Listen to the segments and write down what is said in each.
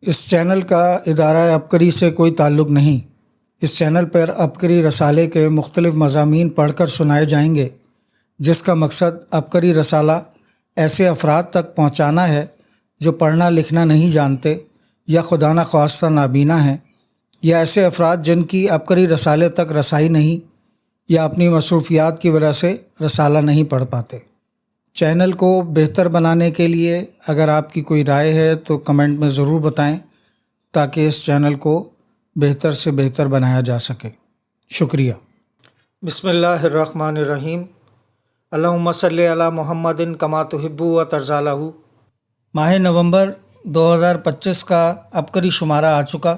اس channel کا ادارہ عبقری سے کوئی تعلق نہیں۔ اس چینل پر عبقری رسالے کے مختلف مضامین پڑھ کر سنائے جائیں گے، جس کا مقصد عبقری رسالہ ایسے افراد تک پہنچانا ہے جو پڑھنا لکھنا نہیں جانتے یا خدا نخواستہ نابینا ہیں، یا ایسے افراد جن کی عبقری رسالے تک رسائی نہیں یا اپنی مصروفیات کی وجہ سے رسالہ نہیں پڑھ پاتے۔ چینل کو بہتر بنانے کے لیے اگر آپ کی کوئی رائے ہے تو کمنٹ میں ضرور بتائیں تاکہ اس چینل کو بہتر سے بہتر بنایا جا سکے۔ شکریہ۔ بسم اللہ الرحمن الرحیم۔ اللہم صلی علی محمد کما تحب و ترضی لہ۔ ماہ نومبر 2025 کا عبقری شمارہ آ چکا۔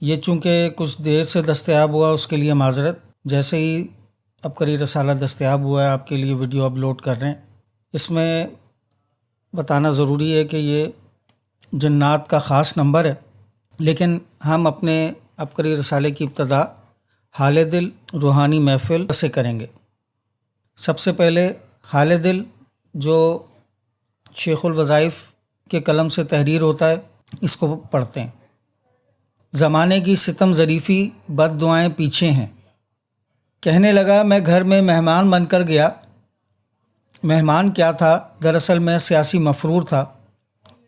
یہ چونکہ کچھ دیر سے دستیاب ہوا، اس کے لیے معذرت۔ جیسے ہی عبقری رسالہ دستیاب ہوا ہے آپ کے لیے ویڈیو اپلوڈ کر رہے ہیں۔ اس میں بتانا ضروری ہے کہ یہ جنات کا خاص نمبر ہے، لیکن ہم اپنے عبقری رسالے کی ابتدا حال دل روحانی محفل سے کریں گے۔ سب سے پہلے حال دل جو شیخ الوظائف کے قلم سے تحریر ہوتا ہے، اس کو پڑھتے ہیں۔ زمانے کی ستم ظریفی بد دعائیں پیچھے ہیں۔ کہنے لگا میں گھر میں مہمان بن کر گیا۔ مہمان کیا تھا؟ دراصل میں سیاسی مفرور تھا۔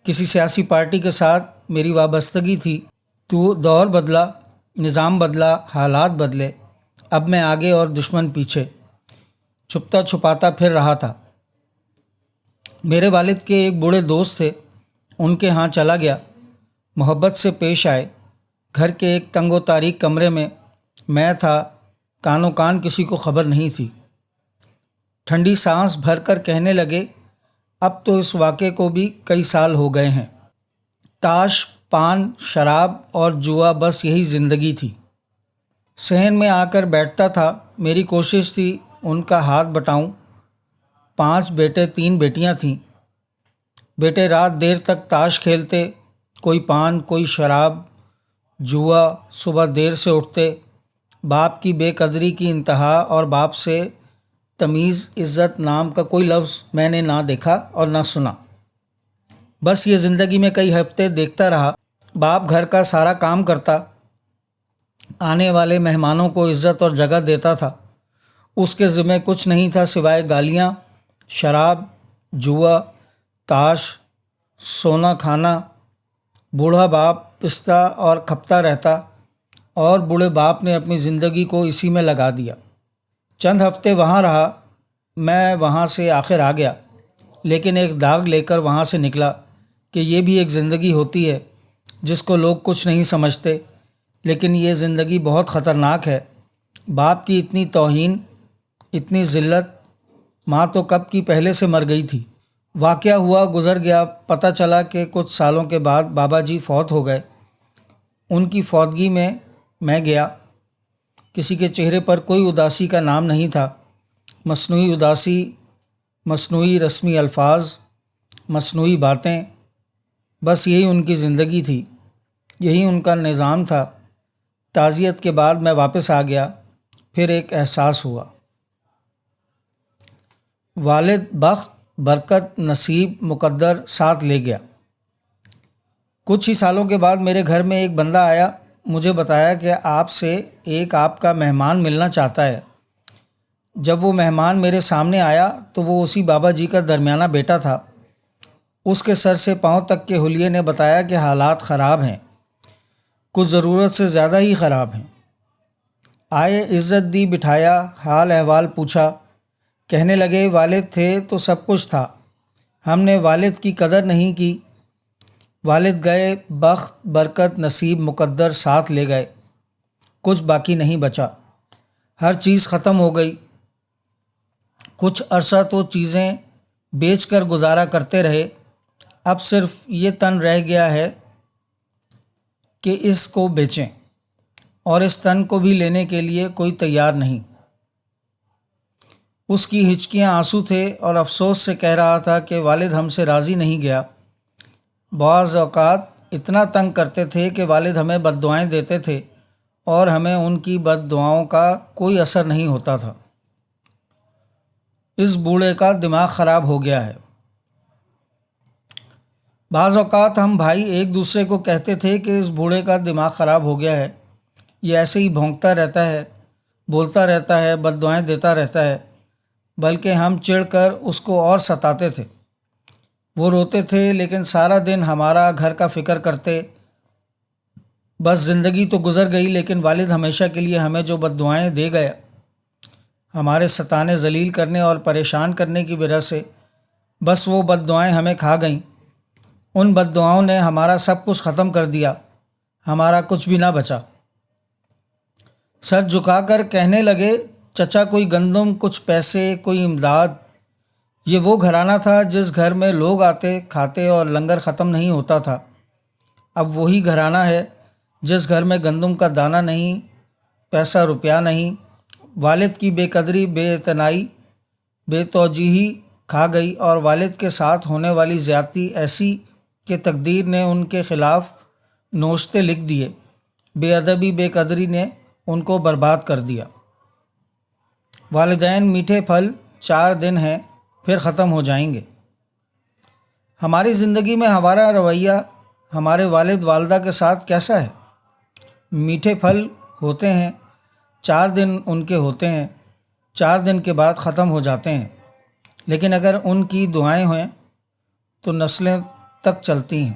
کسی سیاسی پارٹی کے ساتھ میری وابستگی تھی۔ تو دور بدلا، نظام بدلا، حالات بدلے۔ اب میں آگے اور دشمن پیچھے، چھپتا چھپاتا پھر رہا تھا۔ میرے والد کے ایک بوڑھے دوست تھے، ان کے ہاں چلا گیا۔ محبت سے پیش آئے۔ گھر کے ایک تنگ و تاریک کمرے میں تھا، کانوں کان کسی کو خبر نہیں تھی۔ ٹھنڈی سانس بھر کر کہنے لگے اب تو اس واقعے کو بھی کئی سال ہو گئے ہیں۔ تاش، پان، شراب اور جوا، بس یہی زندگی تھی۔ صحن میں آ کر بیٹھتا تھا۔ میری کوشش تھی ان کا ہاتھ بٹاؤں۔ 5 بیٹے 3 بیٹیاں تھیں۔ بیٹے رات دیر تک تاش کھیلتے، کوئی پان، کوئی شراب، جوا، صبح دیر سے اٹھتے۔ باپ کی بے قدری کی انتہا، اور باپ سے تمیز عزت نام کا کوئی لفظ میں نے نہ دیکھا اور نہ سنا۔ بس یہ زندگی میں کئی ہفتے دیکھتا رہا۔ باپ گھر کا سارا کام کرتا، آنے والے مہمانوں کو عزت اور جگہ دیتا تھا۔ اس کے ذمہ کچھ نہیں تھا سوائے گالیاں، شراب، جوا، تاش، سونا کھانا۔ بوڑھا باپ پستا اور کھپتا رہتا، اور بوڑھے باپ نے اپنی زندگی کو اسی میں لگا دیا۔ چند ہفتے وہاں رہا، میں وہاں سے آخر آ گیا، لیکن ایک داغ لے کر وہاں سے نکلا کہ یہ بھی ایک زندگی ہوتی ہے جس کو لوگ کچھ نہیں سمجھتے، لیکن یہ زندگی بہت خطرناک ہے۔ باپ کی اتنی توہین، اتنی ذلت، ماں تو کب کی پہلے سے مر گئی تھی۔ واقعہ ہوا گزر گیا۔ پتہ چلا کہ کچھ سالوں کے بعد بابا جی فوت ہو گئے۔ ان کی فوتگی میں گیا۔ کسی کے چہرے پر کوئی اداسی کا نام نہیں تھا۔ مصنوعی اداسی، مصنوعی رسمی الفاظ، مصنوعی باتیں، بس یہی ان کی زندگی تھی، یہی ان کا نظام تھا۔ تعزیت کے بعد میں واپس آ گیا۔ پھر ایک احساس ہوا۔ والد بخت، برکت، نصیب، مقدر ساتھ لے گیا۔ کچھ ہی سالوں کے بعد میرے گھر میں ایک بندہ آیا، مجھے بتایا کہ آپ سے آپ کا مہمان ملنا چاہتا ہے۔ جب وہ مہمان میرے سامنے آیا تو وہ اسی بابا جی کا درمیانہ بیٹا تھا۔ اس کے سر سے پاؤں تک کے حلیے نے بتایا کہ حالات خراب ہیں، کچھ ضرورت سے زیادہ ہی خراب ہیں۔ آئے، عزت دی، بٹھایا، حال احوال پوچھا۔ کہنے لگے والد تھے تو سب کچھ تھا، ہم نے والد کی قدر نہیں کی۔ والد گئے، بخت، برکت، نصیب، مقدر ساتھ لے گئے، کچھ باقی نہیں بچا، ہر چیز ختم ہو گئی۔ کچھ عرصہ تو چیزیں بیچ کر گزارا کرتے رہے، اب صرف یہ تن رہ گیا ہے کہ اس کو بیچیں، اور اس تن کو بھی لینے کے لیے کوئی تیار نہیں۔ اس کی ہچکیاں آنسو تھے اور افسوس سے کہہ رہا تھا کہ والد ہم سے راضی نہیں گیا۔ بعض اوقات اتنا تنگ کرتے تھے کہ والد ہمیں بد دعائیں دیتے تھے اور ہمیں ان کی بد دعاؤں کا کوئی اثر نہیں ہوتا تھا۔ اس بوڑھے کا دماغ خراب ہو گیا ہے۔ بعض اوقات ہم بھائی ایک دوسرے کو کہتے تھے کہ اس بوڑھے کا دماغ خراب ہو گیا ہے، یہ ایسے ہی بھونکتا رہتا ہے، بولتا رہتا ہے، بد دعائیں دیتا رہتا ہے، بلکہ ہم چڑ کر اس کو اور ستاتے تھے۔ وہ روتے تھے لیکن سارا دن ہمارا گھر کا فکر کرتے۔ بس زندگی تو گزر گئی، لیکن والد ہمیشہ کے لیے ہمیں جو بد دعائیں دے گیا، ہمارے ستانے، ذلیل کرنے اور پریشان کرنے کی وجہ سے بس وہ بد دعائیں ہمیں کھا گئیں۔ ان بد دعاؤں نے ہمارا سب کچھ ختم کر دیا، ہمارا کچھ بھی نہ بچا۔ سر جھکا کر کہنے لگے، چچا کوئی گندم، کچھ پیسے، کوئی امداد۔ یہ وہ گھرانہ تھا جس گھر میں لوگ آتے، کھاتے اور لنگر ختم نہیں ہوتا تھا۔ اب وہی گھرانہ ہے جس گھر میں گندم کا دانہ نہیں، پیسہ روپیہ نہیں۔ والد کی بے قدری، بے اعتنائی، بے توجیہی کھا گئی، اور والد کے ساتھ ہونے والی زیادتی ایسی کہ تقدیر نے ان کے خلاف نوشتے لکھ دیے۔ بے ادبی، بے قدری نے ان کو برباد کر دیا۔ والدین میٹھے پھل 4 دن ہیں، پھر ختم ہو جائیں گے۔ ہماری زندگی میں ہمارا رویہ ہمارے والد والدہ کے ساتھ کیسا ہے؟ میٹھے پھل ہوتے ہیں، 4 دن ان کے ہوتے ہیں، 4 دن کے بعد ختم ہو جاتے ہیں، لیکن اگر ان کی دعائیں ہوئیں تو نسلیں تک چلتی ہیں۔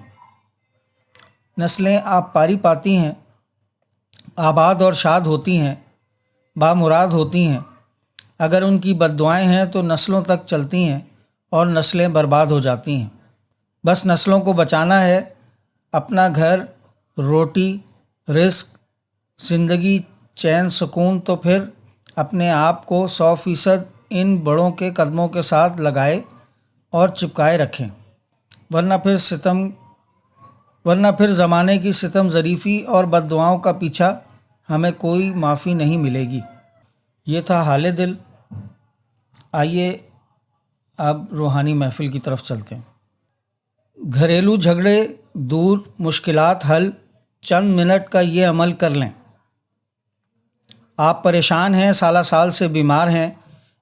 نسلیں آپ پاری پاتی ہیں، آباد اور شاد ہوتی ہیں، بامراد ہوتی ہیں۔ اگر ان کی بد دعائیں ہیں تو نسلوں تک چلتی ہیں اور نسلیں برباد ہو جاتی ہیں۔ بس نسلوں کو بچانا ہے، اپنا گھر، روٹی، رزق، زندگی، چین، سکون، تو پھر اپنے آپ کو 100% ان بڑوں کے قدموں کے ساتھ لگائے اور چپکائے رکھیں، ورنہ پھر زمانے کی ستم ظریفی اور بد دعاؤں کا پیچھا ہمیں کوئی معافی نہیں ملے گی۔ یہ تھا حال دل۔ آئیے اب روحانی محفل کی طرف چلتے ہیں۔ گھریلو جھگڑے دور، مشکلات حل، چند منٹ کا یہ عمل کر لیں۔ آپ پریشان ہیں، سالہ سال سے بیمار ہیں،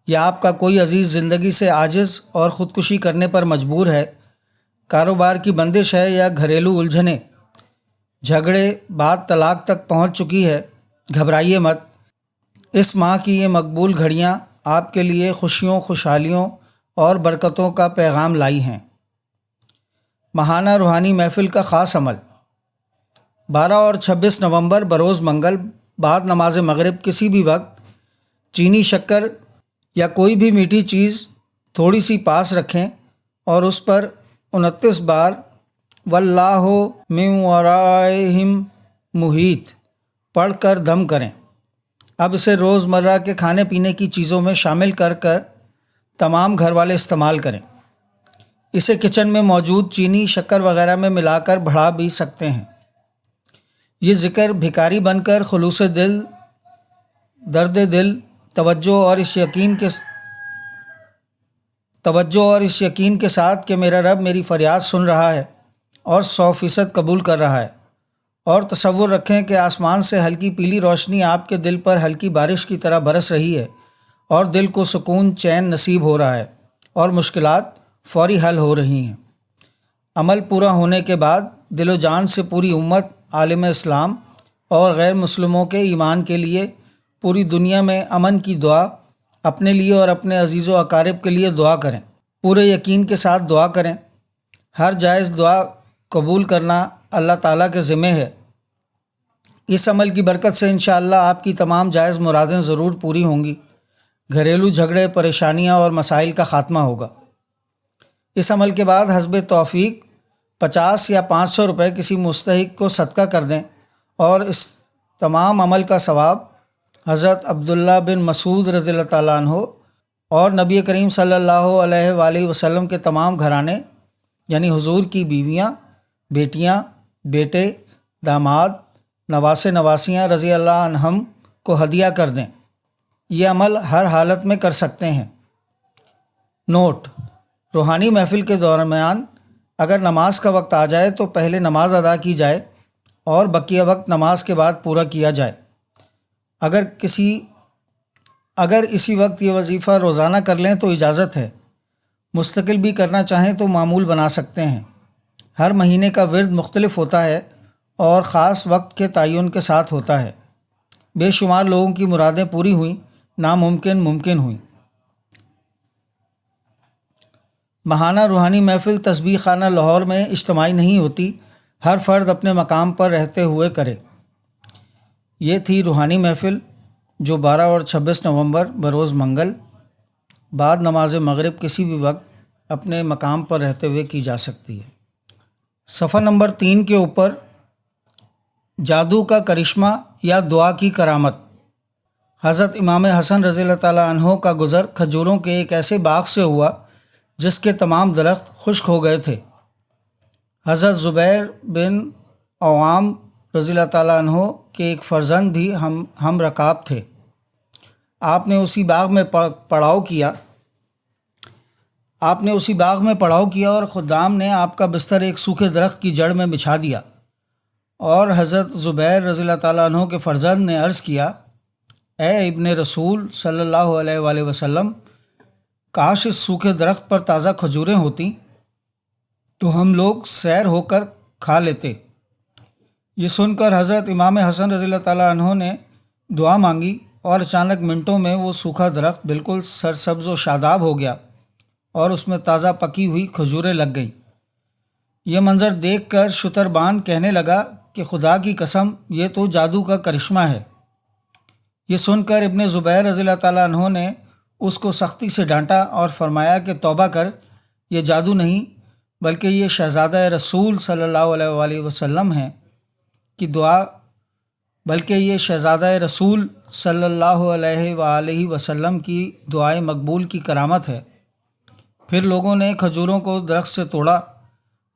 یا آپ کا کوئی عزیز زندگی سے عاجز اور خودکشی کرنے پر مجبور ہے، کاروبار کی بندش ہے یا گھریلو الجھنیں، جھگڑے، بات طلاق تک پہنچ چکی ہے، گھبرائیے مت۔ اس ماہ کی یہ مقبول گھڑیاں آپ کے لیے خوشیوں، خوشحالیوں اور برکتوں کا پیغام لائی ہیں۔ ماہانہ روحانی محفل کا خاص عمل: 12 اور 26 نومبر بروز منگل، بعد نماز مغرب کسی بھی وقت چینی، شکر یا کوئی بھی میٹھی چیز تھوڑی سی پاس رکھیں اور اس پر 29 بار واللہ من ورائہم محیط پڑھ کر دم کریں۔ اب اسے روزمرہ کے کھانے پینے کی چیزوں میں شامل کر تمام گھر والے استعمال کریں۔ اسے کچن میں موجود چینی، شکر وغیرہ میں ملا کر بڑھا بھی سکتے ہیں۔ یہ ذکر بھکاری بن کر خلوص دل، درد دل، توجہ اور اس یقین کے ساتھ کہ میرا رب میری فریاد سن رہا ہے اور 100% قبول کر رہا ہے، اور تصور رکھیں کہ آسمان سے ہلکی پیلی روشنی آپ کے دل پر ہلکی بارش کی طرح برس رہی ہے، اور دل کو سکون، چین نصیب ہو رہا ہے، اور مشکلات فوری حل ہو رہی ہیں۔ عمل پورا ہونے کے بعد دل و جان سے پوری امت، عالم اسلام اور غیر مسلموں کے ایمان کے لیے پوری دنیا میں امن کی دعا، اپنے لیے اور اپنے عزیز و اقارب کے لیے دعا کریں۔ پورے یقین کے ساتھ دعا کریں۔ ہر جائز دعا قبول کرنا اللہ تعالیٰ کے ذمہ ہے۔ اس عمل کی برکت سے انشاءاللہ آپ کی تمام جائز مرادیں ضرور پوری ہوں گی۔ گھریلو جھگڑے، پریشانیاں اور مسائل کا خاتمہ ہوگا۔ اس عمل کے بعد حسب توفیق 50 یا 500 روپے کسی مستحق کو صدقہ کر دیں، اور اس تمام عمل کا ثواب حضرت عبداللہ بن مسعود رضی اللہ تعالیٰ عنہ اور نبی کریم صلی اللہ علیہ وآلہ وسلم کے تمام گھرانے، یعنی حضور کی بیویاں، بیٹیاں، بیٹے، داماد، نواسے، نواسیاں رضی اللہ عنہم کو ہدیہ کر دیں۔ یہ عمل ہر حالت میں کر سکتے ہیں۔ نوٹ: روحانی محفل کے دوران اگر نماز کا وقت آ جائے تو پہلے نماز ادا کی جائے اور بقیہ وقت نماز کے بعد پورا کیا جائے۔ اگر اسی وقت یہ وظیفہ روزانہ کر لیں تو اجازت ہے، مستقل بھی کرنا چاہیں تو معمول بنا سکتے ہیں۔ ہر مہینے کا ورد مختلف ہوتا ہے اور خاص وقت کے تعین کے ساتھ ہوتا ہے۔ بے شمار لوگوں کی مرادیں پوری ہوئیں، ناممکن ممکن ہوئیں۔ ماہانہ روحانی محفل تسبیح خانہ لاہور میں اجتماعی نہیں ہوتی، ہر فرد اپنے مقام پر رہتے ہوئے کرے۔ یہ تھی روحانی محفل جو 12 اور 26 نومبر بروز منگل بعد نماز مغرب کسی بھی وقت اپنے مقام پر رہتے ہوئے کی جا سکتی ہے۔ صفحہ نمبر 3 کے اوپر جادو کا کرشمہ یا دعا کی کرامت۔ حضرت امام حسن رضی اللہ تعالیٰ عنہ کا گزر کھجوروں کے ایک ایسے باغ سے ہوا جس کے تمام درخت خشک ہو گئے تھے۔ حضرت زبیر بن عوام رضی اللہ تعالیٰ عنہ کے ایک فرزند بھی ہم رکاب تھے۔ آپ نے اسی باغ میں پڑاؤ کیا اور خدام نے آپ کا بستر ایک سوکھے درخت کی جڑ میں بچھا دیا، اور حضرت زبیر رضی اللہ تعالیٰ عنہ کے فرزند نے عرض کیا، اے ابن رسول صلی اللہ علیہ وآلہ وسلم، کاش اس سوکھے درخت پر تازہ کھجوریں ہوتیں تو ہم لوگ سیر ہو کر کھا لیتے۔ یہ سن کر حضرت امام حسن رضی اللہ تعالیٰ عنہ نے دعا مانگی اور اچانک منٹوں میں وہ سوکھا درخت بالکل سرسبز و شاداب ہو گیا اور اس میں تازہ پکی ہوئی کھجوریں لگ گئیں۔ یہ منظر دیکھ کر شتربان کہنے لگا کہ خدا کی قسم، یہ تو جادو کا کرشمہ ہے۔ یہ سن کر ابن زبیر رضی اللہ تعالیٰ عنہ نے اس کو سختی سے ڈانٹا اور فرمایا کہ توبہ کر، یہ جادو نہیں بلکہ یہ شہزادہ رسول صلی اللہ علیہ وآلہ وسلم ہیں کی دعا رسول صلی اللہ علیہ وآلہ وسلم کی دعائے مقبول کی کرامت ہے۔ پھر لوگوں نے کھجوروں کو درخت سے توڑا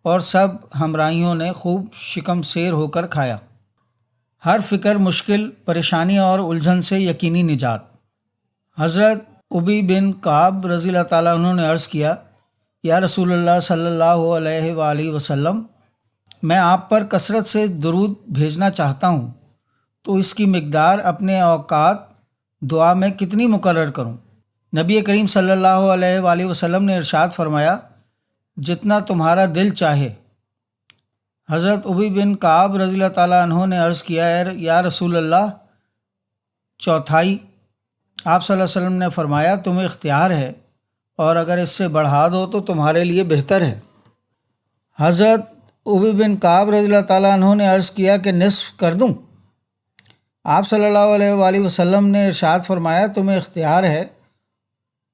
اور سب ہمراہیوں نے خوب شکم سیر ہو کر کھایا۔ ہر فکر، مشکل، پریشانی اور الجھن سے یقینی نجات۔ حضرت ابی بن کعب رضی اللہ تعالیٰ عنہ نے عرض کیا، یا رسول اللہ صلی اللہ علیہ وآلہ وسلم، میں آپ پر کثرت سے درود بھیجنا چاہتا ہوں، تو اس کی مقدار اپنے اوقات دعا میں کتنی مقرر کروں؟ نبی کریم صلی اللہ علیہ وآلہ وسلم نے ارشاد فرمایا، جتنا تمہارا دل چاہے۔ حضرت ابی بن کعب رضی اللہ تعالیٰ عنہ نے عرض کیا، یا رسول اللہ، چوتھائی۔ آپ صلی اللہ علیہ وسلم نے فرمایا، تمہیں اختیار ہے، اور اگر اس سے بڑھا دو تو تمہارے لیے بہتر ہے۔ حضرت ابی بن کعب رضی اللہ تعالیٰ عنہ نے عرض کیا کہ نصف کر دوں؟ آپ صلی اللہ علیہ وآلہ وسلم نے ارشاد فرمایا، تمہیں اختیار ہے،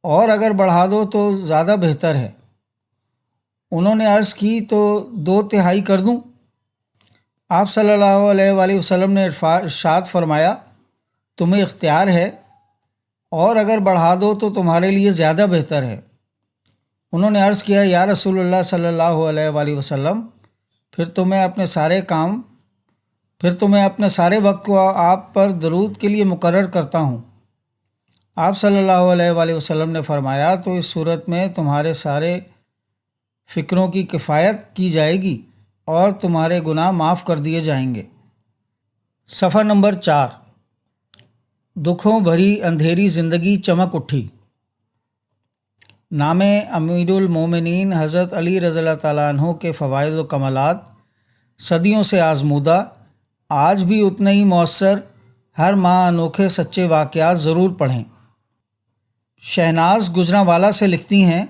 اور اگر بڑھا دو تو زیادہ بہتر ہے۔ انہوں نے عرض کی، تو 2/3 کر دوں؟ آپ صلی اللہ علیہ وآلہ وسلم نے ارشاد فرمایا، تمہیں اختیار ہے، اور اگر بڑھا دو تو تمہارے لیے زیادہ بہتر ہے۔ انہوں نے عرض کیا، یا رسول اللہ صلی اللہ علیہ وآلہ وسلم، پھر تو میں اپنے سارے وقت کو آپ پر درود کے لیے مقرر کرتا ہوں۔ آپ صلی اللہ علیہ وآلہ وسلم نے فرمایا، تو اس صورت میں تمہارے سارے فکروں کی کفایت کی جائے گی اور تمہارے گناہ معاف کر دیے جائیں گے۔ صفحہ نمبر 4، دکھوں بھری اندھیری زندگی چمک اٹھی۔ نام امیر المومنین حضرت علی رضی اللہ تعالیٰ عنہ کے فوائد و کمالات صدیوں سے آزمودہ، آج بھی اتنے ہی مؤثر، ہر ماہ انوکھے سچے واقعات ضرور پڑھیں۔ شہناز گجرانوالا سے لکھتی ہیں،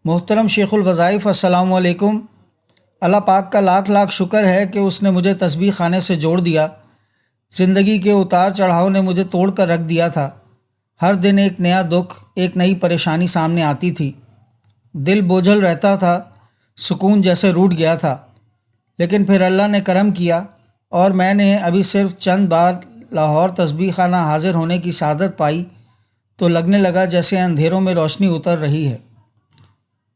محترم شیخ الوظائف، السلام علیکم۔ اللہ پاک کا لاکھ لاکھ شکر ہے کہ اس نے مجھے تسبیح خانے سے جوڑ دیا۔ زندگی کے اتار چڑھاؤ نے مجھے توڑ کر رکھ دیا تھا۔ ہر دن ایک نیا دکھ، ایک نئی پریشانی سامنے آتی تھی۔ دل بوجھل رہتا تھا، سکون جیسے روٹ گیا تھا۔ لیکن پھر اللہ نے کرم کیا اور میں نے ابھی صرف چند بار لاہور تسبیح خانہ حاضر ہونے کی سعادت پائی تو لگنے لگا جیسے اندھیروں میں روشنی اتر رہی ہے۔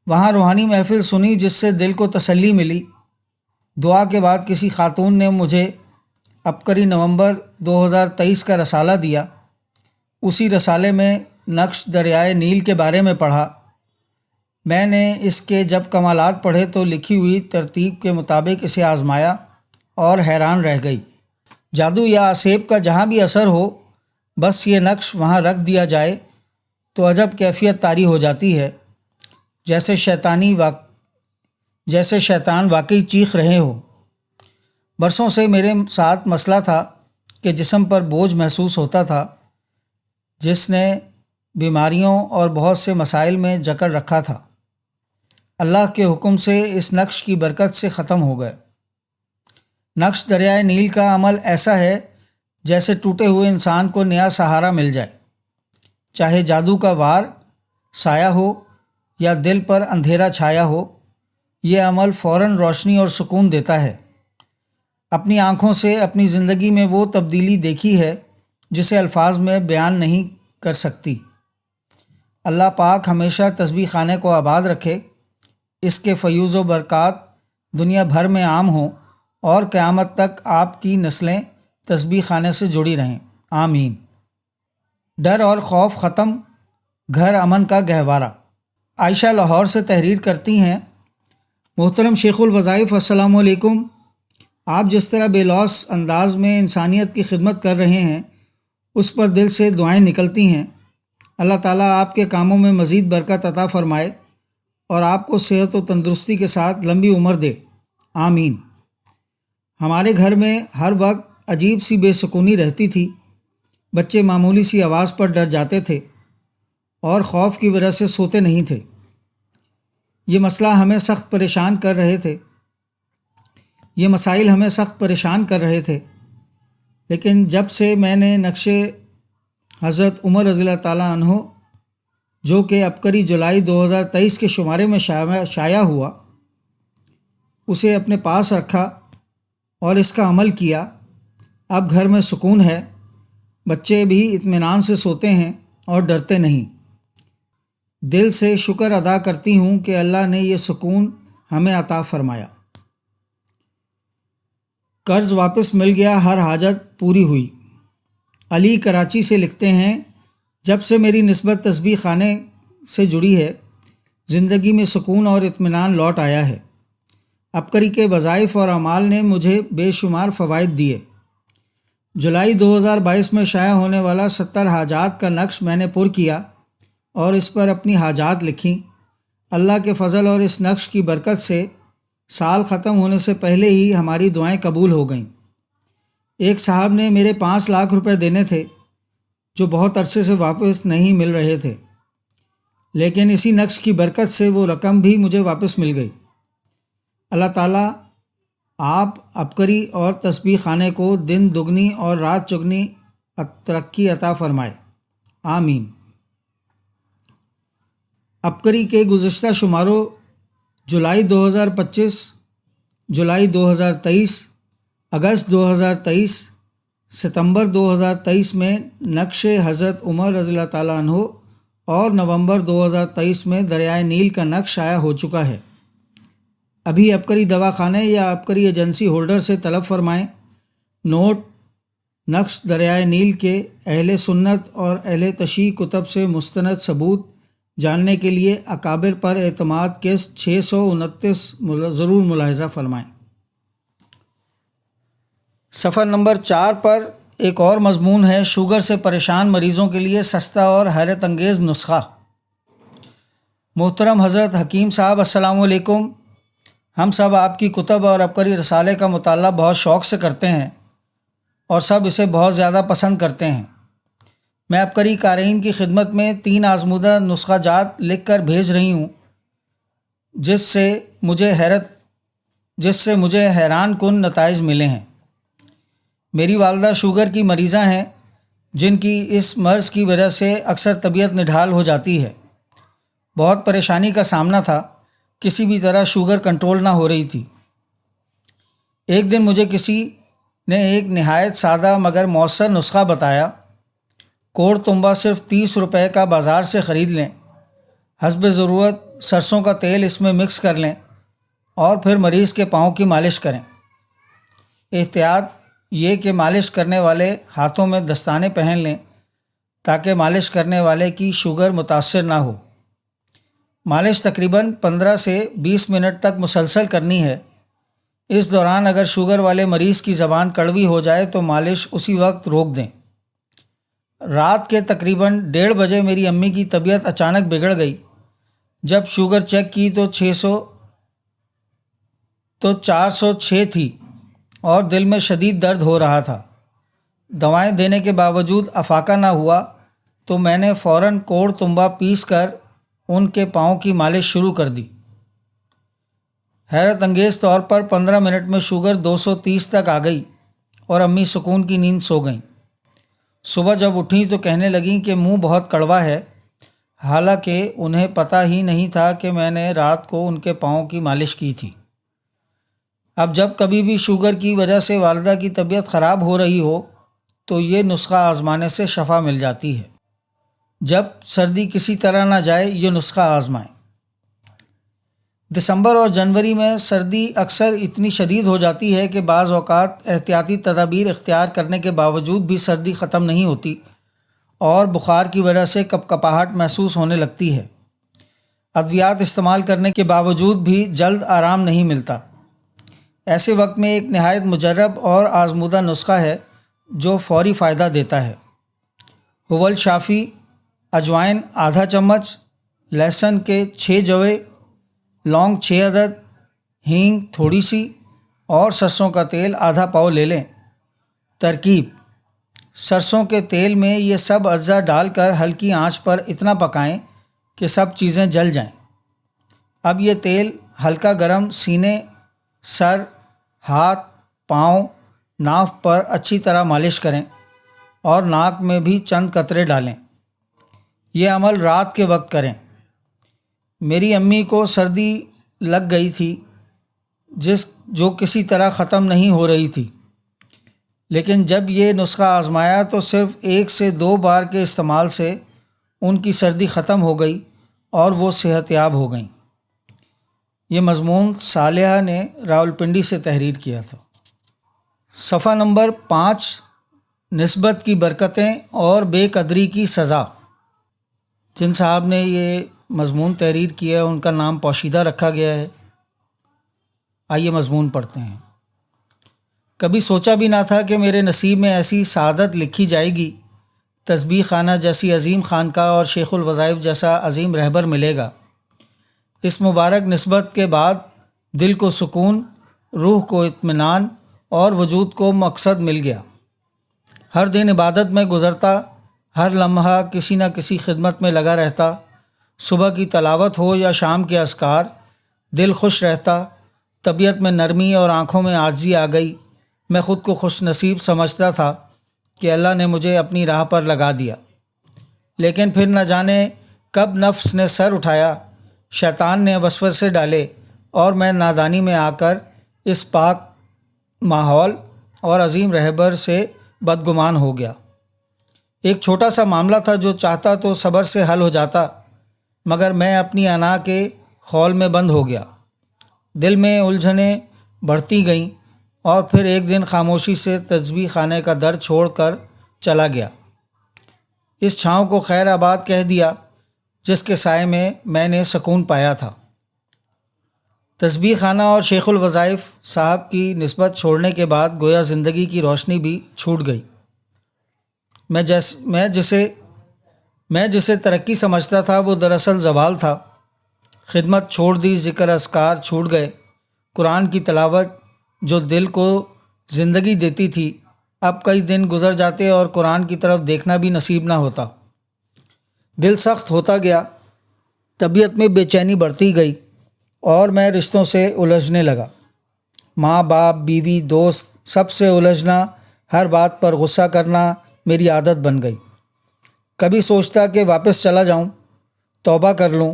وہاں روحانی محفل سنی جس سے دل کو تسلی ملی۔ دعا کے بعد کسی خاتون نے مجھے عبقری نومبر 2023 کا رسالہ دیا۔ اسی رسالے میں نقش دریائے نیل کے بارے میں پڑھا۔ میں نے اس کے جب کمالات پڑھے تو لکھی ہوئی ترتیب کے مطابق اسے آزمایا اور حیران رہ گئی۔ جادو یا عصیب کا جہاں بھی اثر ہو، بس یہ نقش وہاں رکھ دیا جائے تو عجب کیفیت طاری ہو جاتی ہے۔ جیسے جیسے شیطان واقعی چیخ رہے ہو۔ برسوں سے میرے ساتھ مسئلہ تھا کہ جسم پر بوجھ محسوس ہوتا تھا، جس نے بیماریوں اور بہت سے مسائل میں جکڑ رکھا تھا۔ اللہ کے حکم سے اس نقش کی برکت سے ختم ہو گئے۔ نقش دریائے نیل کا عمل ایسا ہے جیسے ٹوٹے ہوئے انسان کو نیا سہارا مل جائے، چاہے جادو کا وار سایہ ہو یا دل پر اندھیرا چھایا ہو، یہ عمل فوراً روشنی اور سکون دیتا ہے۔ اپنی آنکھوں سے اپنی زندگی میں وہ تبدیلی دیکھی ہے جسے الفاظ میں بیان نہیں کر سکتی۔ اللہ پاک ہمیشہ تسبیح خانے کو آباد رکھے، اس کے فیوز و برکات دنیا بھر میں عام ہوں اور قیامت تک آپ کی نسلیں تسبیح خانے سے جڑی رہیں، آمین۔ ڈر اور خوف ختم، گھر امن کا گہوارہ۔ عائشہ لاہور سے تحریر کرتی ہیں، محترم شیخ الوظائف السلام علیکم۔ آپ جس طرح بے لوث انداز میں انسانیت کی خدمت کر رہے ہیں اس پر دل سے دعائیں نکلتی ہیں۔ اللہ تعالیٰ آپ کے کاموں میں مزید برکت عطا فرمائے اور آپ کو صحت و تندرستی کے ساتھ لمبی عمر دے، آمین۔ ہمارے گھر میں ہر وقت عجیب سی بے سکونی رہتی تھی۔ بچے معمولی سی آواز پر ڈر جاتے تھے اور خوف کی وجہ سے سوتے نہیں تھے۔ یہ مسائل ہمیں سخت پریشان کر رہے تھے، لیکن جب سے میں نے نقش حضرت عمر رضی اللہ تعالیٰ عنہ جو کہ عبقری جولائی 2023 کے شمارے میں شائع ہوا اسے اپنے پاس رکھا اور اس کا عمل کیا، اب گھر میں سکون ہے، بچے بھی اطمینان سے سوتے ہیں اور ڈرتے نہیں۔ دل سے شکر ادا کرتی ہوں کہ اللہ نے یہ سکون ہمیں عطا فرمایا۔ قرض واپس مل گیا، ہر حاجت پوری ہوئی۔ علی کراچی سے لکھتے ہیں، جب سے میری نسبت تسبیح خانے سے جڑی ہے زندگی میں سکون اور اطمینان لوٹ آیا ہے۔ عبقری کے وظائف اور اعمال نے مجھے بے شمار فوائد دیے۔ جولائی 2022 میں شائع ہونے والا 70 حاجات کا نقش میں نے پر کیا اور اس پر اپنی حاجات لکھیں۔ اللہ کے فضل اور اس نقش کی برکت سے سال ختم ہونے سے پہلے ہی ہماری دعائیں قبول ہو گئیں۔ ایک صاحب نے میرے 5 لاکھ روپے دینے تھے جو بہت عرصے سے واپس نہیں مل رہے تھے، لیکن اسی نقش کی برکت سے وہ رقم بھی مجھے واپس مل گئی۔ اللہ تعالیٰ آپ عبقری اور تسبیح خانے کو دن دگنی اور رات چگنی ترقی عطا فرمائے، آمین۔ عبقری کے گزشتہ شماروں جولائی 2025، جولائی 2023، اگست 2023، ستمبر 2023 میں نقش حضرت عمر رضی اللہ تعالیٰ عنہ اور نومبر 2023 میں دریائے نیل کا نقش شائع ہو چکا ہے۔ ابھی عبقری دواخانے یا عبقری ایجنسی ہولڈر سے طلب فرمائیں۔ نوٹ: نقش دریائے نیل کے اہل سنت اور اہل تشیع کتب سے مستند ثبوت جاننے کے لیے اکابر پر اعتماد کیس 629 ضرور ملاحظہ فرمائیں۔ صفحہ نمبر 4 پر ایک اور مضمون ہے، شوگر سے پریشان مریضوں کے لیے سستا اور حیرت انگیز نسخہ۔ محترم حضرت حکیم صاحب السلام علیکم۔ ہم سب آپ کی کتب اور عبقری رسالے کا مطالعہ بہت شوق سے کرتے ہیں اور سب اسے بہت زیادہ پسند کرتے ہیں۔ میں عبقری قارئین کی خدمت میں 3 آزمودہ نسخہ جات لکھ کر بھیج رہی ہوں جس سے مجھے حیران کن نتائج ملے ہیں۔ میری والدہ شوگر کی مریضہ ہیں جن کی اس مرض کی وجہ سے اکثر طبیعت نڈھال ہو جاتی ہے۔ بہت پریشانی کا سامنا تھا، کسی بھی طرح شوگر کنٹرول نہ ہو رہی تھی۔ ایک دن مجھے کسی نے ایک نہایت سادہ مگر مؤثر نسخہ بتایا۔ کوڑ تنبا صرف 30 روپے کا بازار سے خرید لیں، حسب ضرورت سرسوں کا تیل اس میں مکس کر لیں اور پھر مریض کے پاؤں کی مالش کریں۔ احتیاط یہ کہ مالش کرنے والے ہاتھوں میں دستانے پہن لیں تاکہ مالش کرنے والے کی شوگر متاثر نہ ہو۔ مالش تقریباً 15 سے 20 منٹ تک مسلسل کرنی ہے۔ اس دوران اگر شوگر والے مریض کی زبان کڑوی ہو جائے تو مالش اسی وقت روک دیں۔ رات کے تقریباً 1:30 بجے میری امی کی طبیعت اچانک بگڑ گئی۔ جب شوگر چیک کی تو تو 406 تھی اور دل میں شدید درد ہو رہا تھا۔ دوائیں دینے کے باوجود افاقہ نہ ہوا تو میں نے فوراً کوڑ تنبا پیس کر ان کے پاؤں کی مالش شروع کر دی۔ حیرت انگیز طور پر 15 منٹ میں شوگر 230 تک آ گئی اور امی سکون کی نیند سو گئیں۔ صبح جب اٹھیں تو کہنے لگیں کہ منہ بہت کڑوا ہے، حالانکہ انہیں پتہ ہی نہیں تھا کہ میں نے رات کو ان کے پاؤں کی مالش کی تھی۔ اب جب کبھی بھی شوگر کی وجہ سے والدہ کی طبیعت خراب ہو رہی ہو تو یہ نسخہ آزمانے سے شفا مل جاتی ہے۔ جب سردی کسی طرح نہ جائے یہ نسخہ آزمائیں۔ دسمبر اور جنوری میں سردی اکثر اتنی شدید ہو جاتی ہے کہ بعض اوقات احتیاطی تدابیر اختیار کرنے کے باوجود بھی سردی ختم نہیں ہوتی اور بخار کی وجہ سے کپکپاہٹ محسوس ہونے لگتی ہے۔ ادویات استعمال کرنے کے باوجود بھی جلد آرام نہیں ملتا۔ ایسے وقت میں ایک نہایت مجرب اور آزمودہ نسخہ ہے جو فوری فائدہ دیتا ہے۔ حول شافی، اجوائن آدھا چمچ، لہسن کے 6 جوے، لونگ 6 عدد، ہینگ تھوڑی سی اور سرسوں کا تیل آدھا پاؤ لے لیں۔ ترکیب: سرسوں کے تیل میں یہ سب اجزاء ڈال کر ہلکی آنچ پر اتنا پکائیں کہ سب چیزیں جل جائیں۔ اب یہ تیل ہلکا گرم سینے، سر، ہاتھ، پاؤں، ناف پر اچھی طرح مالش کریں اور ناک میں بھی چند قطرے ڈالیں۔ یہ عمل رات کے وقت کریں۔ میری امی کو سردی لگ گئی تھی جو کسی طرح ختم نہیں ہو رہی تھی، لیکن جب یہ نسخہ آزمایا تو صرف 1 سے 2 بار کے استعمال سے ان کی سردی ختم ہو گئی اور وہ صحت یاب ہو گئیں۔ یہ مضمون صالحہ نے راولپنڈی سے تحریر کیا تھا۔ صفحہ نمبر 5، نسبت کی برکتیں اور بے قدری کی سزا۔ جن صاحب نے یہ مضمون تحریر کیا ہے ان کا نام پوشیدہ رکھا گیا ہے۔ آئیے مضمون پڑھتے ہیں۔ کبھی سوچا بھی نہ تھا کہ میرے نصیب میں ایسی سعادت لکھی جائے گی، تسبیح خانہ جیسی عظیم خانقاہ اور شیخ الوظائف جیسا عظیم رہبر ملے گا۔ اس مبارک نسبت کے بعد دل کو سکون، روح کو اطمینان اور وجود کو مقصد مل گیا۔ ہر دن عبادت میں گزرتا، ہر لمحہ کسی نہ کسی خدمت میں لگا رہتا، صبح کی تلاوت ہو یا شام کے اذکار، دل خوش رہتا، طبیعت میں نرمی اور آنکھوں میں عاجزی آ گئی۔ میں خود کو خوش نصیب سمجھتا تھا کہ اللہ نے مجھے اپنی راہ پر لگا دیا، لیکن پھر نہ جانے کب نفس نے سر اٹھایا، شیطان نے وسوسے ڈالے اور میں نادانی میں آ کر اس پاک ماحول اور عظیم رہبر سے بدگمان ہو گیا۔ ایک چھوٹا سا معاملہ تھا جو چاہتا تو صبر سے حل ہو جاتا، مگر میں اپنی انا کے خول میں بند ہو گیا۔ دل میں الجھنیں بڑھتی گئیں اور پھر ایک دن خاموشی سے تسبیح خانے کا در چھوڑ کر چلا گیا۔ اس چھاؤں کو خیر آباد کہہ دیا جس کے سائے میں نے سکون پایا تھا۔ تسبیح خانہ اور شیخ الوظائف صاحب کی نسبت چھوڑنے کے بعد گویا زندگی کی روشنی بھی چھوٹ گئی۔ میں جسے ترقی سمجھتا تھا وہ دراصل زوال تھا۔ خدمت چھوڑ دی، ذکر اذکار چھوٹ گئے، قرآن کی تلاوت جو دل کو زندگی دیتی تھی، اب کئی دن گزر جاتے اور قرآن کی طرف دیکھنا بھی نصیب نہ ہوتا۔ دل سخت ہوتا گیا، طبیعت میں بے چینی بڑھتی گئی اور میں رشتوں سے الجھنے لگا۔ ماں باپ، بیوی، دوست، سب سے الجھنا، ہر بات پر غصہ کرنا میری عادت بن گئی۔ کبھی سوچتا کہ واپس چلا جاؤں، توبہ کر لوں،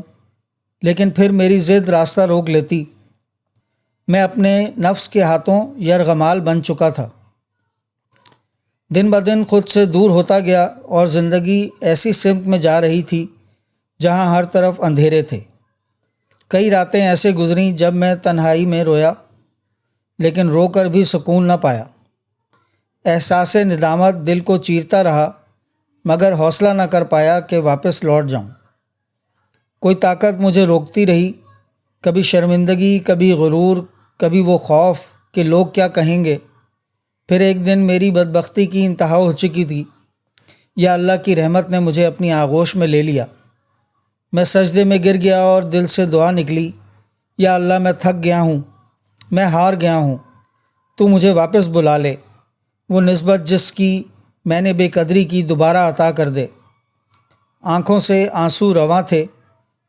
لیکن پھر میری ضد راستہ روک لیتی۔ میں اپنے نفس کے ہاتھوں یرغمال بن چکا تھا۔ دن بدن خود سے دور ہوتا گیا اور زندگی ایسی سمت میں جا رہی تھی جہاں ہر طرف اندھیرے تھے۔ کئی راتیں ایسے گزریں جب میں تنہائی میں رویا، لیکن رو کر بھی سکون نہ پایا۔ احساس ندامت دل کو چیرتا رہا، مگر حوصلہ نہ کر پایا کہ واپس لوٹ جاؤں۔ کوئی طاقت مجھے روکتی رہی، کبھی شرمندگی، کبھی غرور، کبھی وہ خوف کہ لوگ کیا کہیں گے۔ پھر ایک دن میری بدبختی کی انتہا ہو چکی تھی، یا اللہ کی رحمت نے مجھے اپنی آغوش میں لے لیا۔ میں سجدے میں گر گیا اور دل سے دعا نکلی، یا اللہ میں تھک گیا ہوں، میں ہار گیا ہوں، تو مجھے واپس بلا لے، وہ نسبت جس کی میں نے بے قدری کی دوبارہ عطا کر دے۔ آنکھوں سے آنسو رواں تھے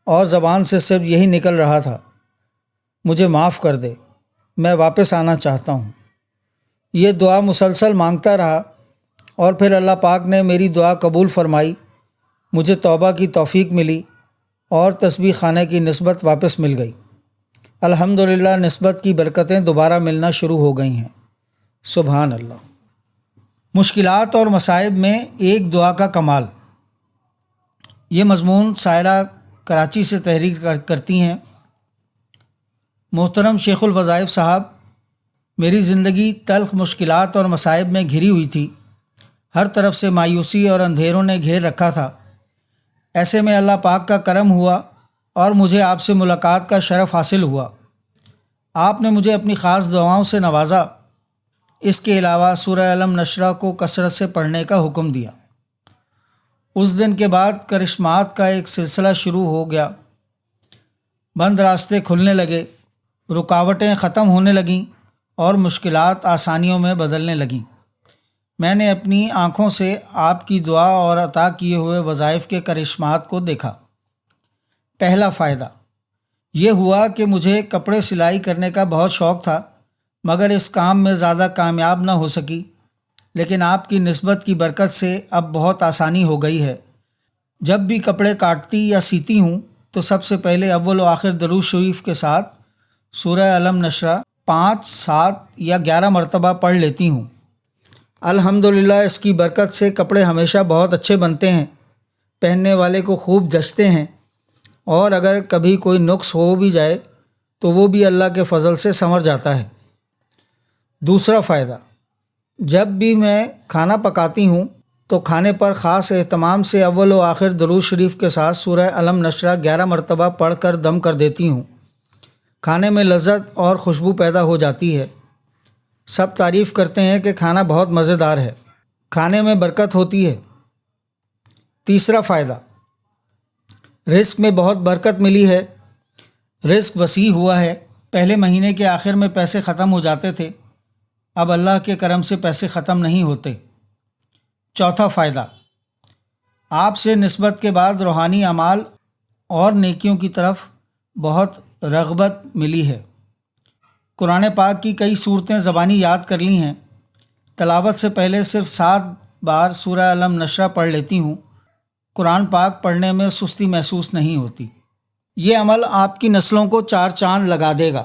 اور زبان سے صرف یہی نکل رہا تھا، مجھے معاف کر دے، میں واپس آنا چاہتا ہوں۔ یہ دعا مسلسل مانگتا رہا اور پھر اللہ پاک نے میری دعا قبول فرمائی، مجھے توبہ کی توفیق ملی اور تسبیح خانے کی نسبت واپس مل گئی۔ الحمدللہ نسبت کی برکتیں دوبارہ ملنا شروع ہو گئی ہیں۔ سبحان اللہ۔ مشکلات اور مصائب میں ایک دعا کا کمال۔ یہ مضمون سائرہ کراچی سے تحریر کرتی ہیں۔ محترم شیخ الوظائف صاحب، میری زندگی تلخ مشکلات اور مصائب میں گھری ہوئی تھی، ہر طرف سے مایوسی اور اندھیروں نے گھیر رکھا تھا۔ ایسے میں اللہ پاک کا کرم ہوا اور مجھے آپ سے ملاقات کا شرف حاصل ہوا۔ آپ نے مجھے اپنی خاص دعاؤں سے نوازا۔ اس کے علاوہ سورہ علم نشرہ کو کثرت سے پڑھنے کا حکم دیا۔ اس دن کے بعد کرشمات کا ایک سلسلہ شروع ہو گیا۔ بند راستے کھلنے لگے، رکاوٹیں ختم ہونے لگیں اور مشکلات آسانیوں میں بدلنے لگیں۔ میں نے اپنی آنکھوں سے آپ کی دعا اور عطا کیے ہوئے وظائف کے کرشمات کو دیکھا۔ پہلا فائدہ یہ ہوا کہ مجھے کپڑے سلائی کرنے کا بہت شوق تھا، مگر اس کام میں زیادہ کامیاب نہ ہو سکی، لیکن آپ کی نسبت کی برکت سے اب بہت آسانی ہو گئی ہے۔ جب بھی کپڑے کاٹتی یا سیتی ہوں تو سب سے پہلے اول و آخر درود شریف کے ساتھ سورہ علم نشرہ 5، 7 یا 11 مرتبہ پڑھ لیتی ہوں۔ الحمدللہ اس کی برکت سے کپڑے ہمیشہ بہت اچھے بنتے ہیں، پہننے والے کو خوب جچتے ہیں، اور اگر کبھی کوئی نقص ہو بھی جائے تو وہ بھی اللہ کے فضل سے سنور جاتا ہے۔ دوسرا فائدہ، جب بھی میں کھانا پکاتی ہوں تو کھانے پر خاص اہتمام سے اول و آخر درود شریف کے ساتھ سورہ علم نشرہ 11 مرتبہ پڑھ کر دم کر دیتی ہوں۔ کھانے میں لذت اور خوشبو پیدا ہو جاتی ہے۔ سب تعریف کرتے ہیں کہ کھانا بہت مزیدار ہے، کھانے میں برکت ہوتی ہے۔ تیسرا فائدہ، رزق میں بہت برکت ملی ہے، رزق وسیع ہوا ہے۔ پہلے مہینے کے آخر میں پیسے ختم ہو جاتے تھے، اب اللہ کے کرم سے پیسے ختم نہیں ہوتے۔ چوتھا فائدہ، آپ سے نسبت کے بعد روحانی اعمال اور نیکیوں کی طرف بہت رغبت ملی ہے۔ قرآن پاک کی کئی صورتیں زبانی یاد کر لی ہیں۔ تلاوت سے پہلے صرف 7 بار سورہ علم نشرہ پڑھ لیتی ہوں۔ قرآن پاک پڑھنے میں سستی محسوس نہیں ہوتی۔ یہ عمل آپ کی نسلوں کو 4 چاند لگا دے گا۔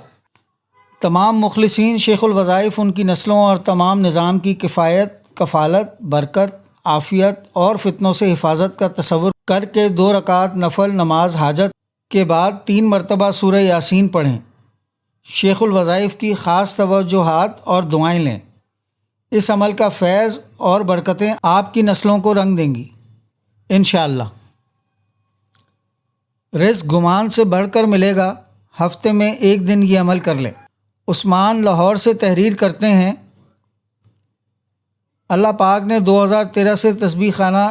تمام مخلصین شیخ الوظائف ان کی نسلوں اور تمام نظام کی کفالت، برکت، عافیت اور فتنوں سے حفاظت کا تصور کر کے 2 رکعت نفل نماز حاجت کے بعد 3 مرتبہ سورہ یاسین پڑھیں۔ شیخ الوظائف کی خاص توجہات اور دعائیں لیں۔ اس عمل کا فیض اور برکتیں آپ کی نسلوں کو رنگ دیں گی انشاءاللہ۔ رزق گمان سے بڑھ کر ملے گا، ہفتے میں 1 دن یہ عمل کر لیں۔ عثمان لاہور سے تحریر کرتے ہیں، اللہ پاک نے 2013 سے تسبیح خانہ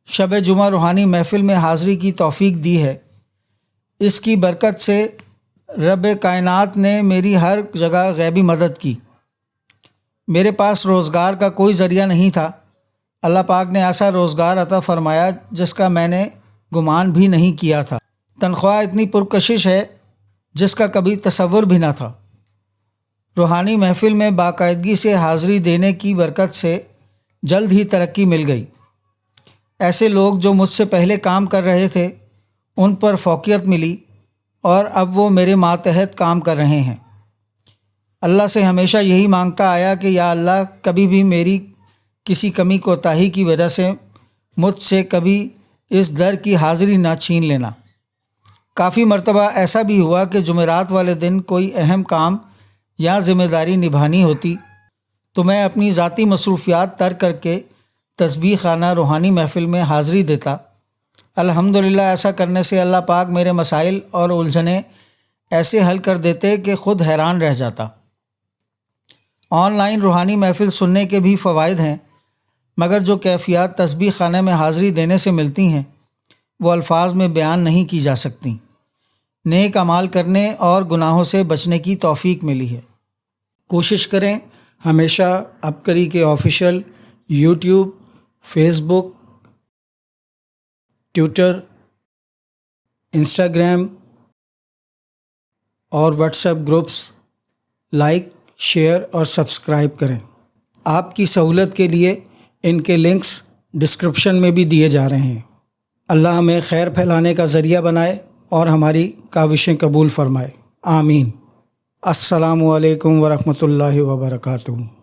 شب جمعہ روحانی محفل میں حاضری کی توفیق دی ہے۔ اس کی برکت سے رب کائنات نے میری ہر جگہ غیبی مدد کی۔ میرے پاس روزگار کا کوئی ذریعہ نہیں تھا، اللہ پاک نے ایسا روزگار عطا فرمایا جس کا میں نے گمان بھی نہیں کیا تھا۔ تنخواہ اتنی پرکشش ہے جس کا کبھی تصور بھی نہ تھا۔ روحانی محفل میں باقاعدگی سے حاضری دینے کی برکت سے جلد ہی ترقی مل گئی۔ ایسے لوگ جو مجھ سے پہلے کام کر رہے تھے ان پر فوقیت ملی اور اب وہ میرے ماتحت کام کر رہے ہیں۔ اللہ سے ہمیشہ یہی مانگتا آیا کہ یا اللہ کبھی بھی میری کسی کمی کوتاہی کی وجہ سے مجھ سے کبھی اس در کی حاضری نہ چھین لینا۔ کافی مرتبہ ایسا بھی ہوا کہ جمعرات والے دن کوئی اہم کام یا ذمہ داری نبھانی ہوتی تو میں اپنی ذاتی مصروفیات ترک کر کے تسبیح خانہ روحانی محفل میں حاضری دیتا۔ الحمدللہ ایسا کرنے سے اللہ پاک میرے مسائل اور الجھنیں ایسے حل کر دیتے کہ خود حیران رہ جاتا۔ آن لائن روحانی محفل سننے کے بھی فوائد ہیں، مگر جو کیفیات تسبیح خانے میں حاضری دینے سے ملتی ہیں وہ الفاظ میں بیان نہیں کی جا سکتی۔ نیک اعمال کرنے اور گناہوں سے بچنے کی توفیق ملی ہے۔ کوشش کریں ہمیشہ عبقری کے آفیشیل یوٹیوب، فیس بک، ٹویٹر، انسٹاگرام اور what's app groups like, share اور سبسکرائب کریں۔ آپ کی سہولت کے لیے ان کے لنکس ڈسکرپشن میں بھی دیے جا رہے ہیں۔ اللہ ہمیں خیر پھیلانے کا ذریعہ بنائے اور ہماری کاوشیں قبول فرمائے، آمین۔ السلام علیکم ورحمۃ اللہ وبرکاتہ۔